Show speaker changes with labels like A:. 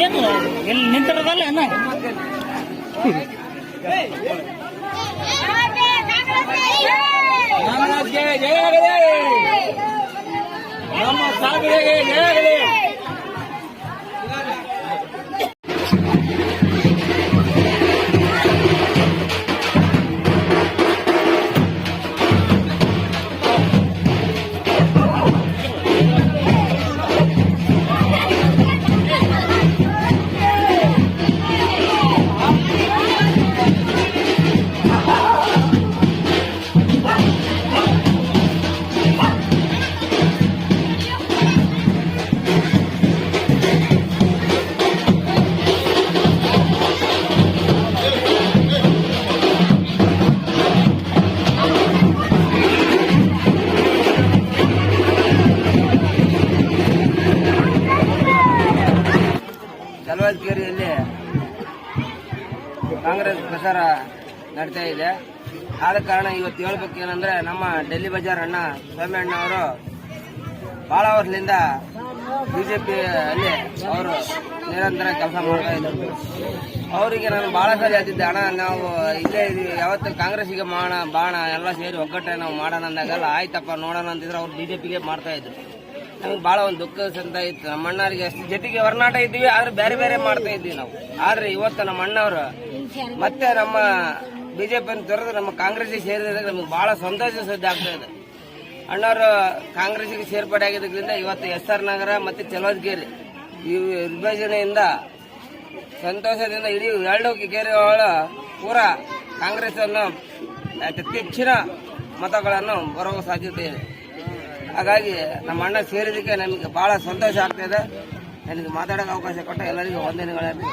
A: ಏನು ಎಲ್ಲಿ ನಿಂತಿರೋದಲ್ಲ ಅಣ್ಣ ನಮ್ಮ ಸಾಧನೆಗೆ ಜಯಗಳೇ.
B: ಚಲವಾದಿಕೆರೆಯಲ್ಲಿ ಕಾಂಗ್ರೆಸ್ ಪ್ರಚಾರ ನಡೀತಾ ಇದೆ. ಆದ ಕಾರಣ ಇವತ್ತು ಹೇಳ್ಬೇಕೇನಂದ್ರೆ, ನಮ್ಮ ಡೆಲ್ಲಿ ಬಜಾರ್ ಅಣ್ಣ ಸೋಮಣ್ಣ ಅವರು ಬಹಳ ವರ್ಷದಿಂದ ಬಿಜೆಪಿ ಅಲ್ಲಿ ಅವರು ನಿರಂತರ ಕೆಲಸ ಮಾಡ್ತಾ ಇದ್ರು. ಅವರಿಗೆ ನಾನು ಬಹಳ ಸರಿ ಹೇಳ್ತಿದ್ದೆ, ಅಣ್ಣ ನಾವು ಇಲ್ಲೇ ಯಾವತ್ತು ಕಾಂಗ್ರೆಸ್ಗೆ ಮಾಡೋಣ ಬಾಣ ಎಲ್ಲ ಸೇರಿ ಒಗ್ಗಟ್ಟೆ ನಾವು ಮಾಡೋಣ ಅಂದಾಗಲ್ಲ, ಆಯ್ತಪ್ಪ ನೋಡೋಣ ಅಂತಿದ್ರೆ ಅವ್ರು ಬಿಜೆಪಿಗೆ ಮಾಡ್ತಾ ಇದ್ರು. ನಮ್ಗೆ ಬಹಳ ಒಂದು ದುಃಖ ಸಂತ ಇತ್ತು. ನಮ್ಮ ಅಣ್ಣರಿಗೆ ಅಷ್ಟು ಜೊತೆಗೆ ಹೊರನಾಟ ಇದ್ವಿ, ಆದ್ರೆ ಬೇರೆ ಬೇರೆ ಮಾಡ್ತಾ ಇದ್ವಿ ನಾವು. ಆದ್ರೆ ಇವತ್ತು ನಮ್ಮ ಅಣ್ಣವರು ಮತ್ತೆ ನಮ್ಮ ಬಿಜೆಪಿ ಅಂತ ತೊರೆದು ನಮ್ಮ ಕಾಂಗ್ರೆಸ್ಗೆ ಸೇರಿದಾಗ ನಮ್ಗೆ ಬಹಳ ಸಂತೋಷ ಸುದ್ದಿ ಆಗ್ತಾ ಇದೆ. ಅಣ್ಣವರು ಕಾಂಗ್ರೆಸ್ಗೆ ಸೇರ್ಪಡೆ ಆಗಿದ್ದರಿಂದ ಇವತ್ತು SR ನಗರ ಮತ್ತೆ ಚಲವಾದಿಕೆರೆ ಈ ವಿಭಜನೆಯಿಂದ ಸಂತೋಷದಿಂದ ಇಡೀ 2 ಕೆರೆಗಳ ಪೂರಾ ಕಾಂಗ್ರೆಸ್ ಅನ್ನು ಹೆಚ್ಚಿನ ಮತಗಳನ್ನು ಬರುವ ಸಾಧ್ಯತೆ ಇದೆ. ಹಾಗಾಗಿ ನಮ್ಮ ಅಣ್ಣ ಸೇರಿದಕ್ಕೆ ನಮಗೆ ಬಹಳ ಸಂತೋಷ ಆಗ್ತಾ ಇದೆ. ನನಗೆ ಮಾತಾಡೋಕೆ ಅವಕಾಶ ಕೊಟ್ಟ ಎಲ್ಲರಿಗೂ ವಂದನೆಗಳನ್ನು.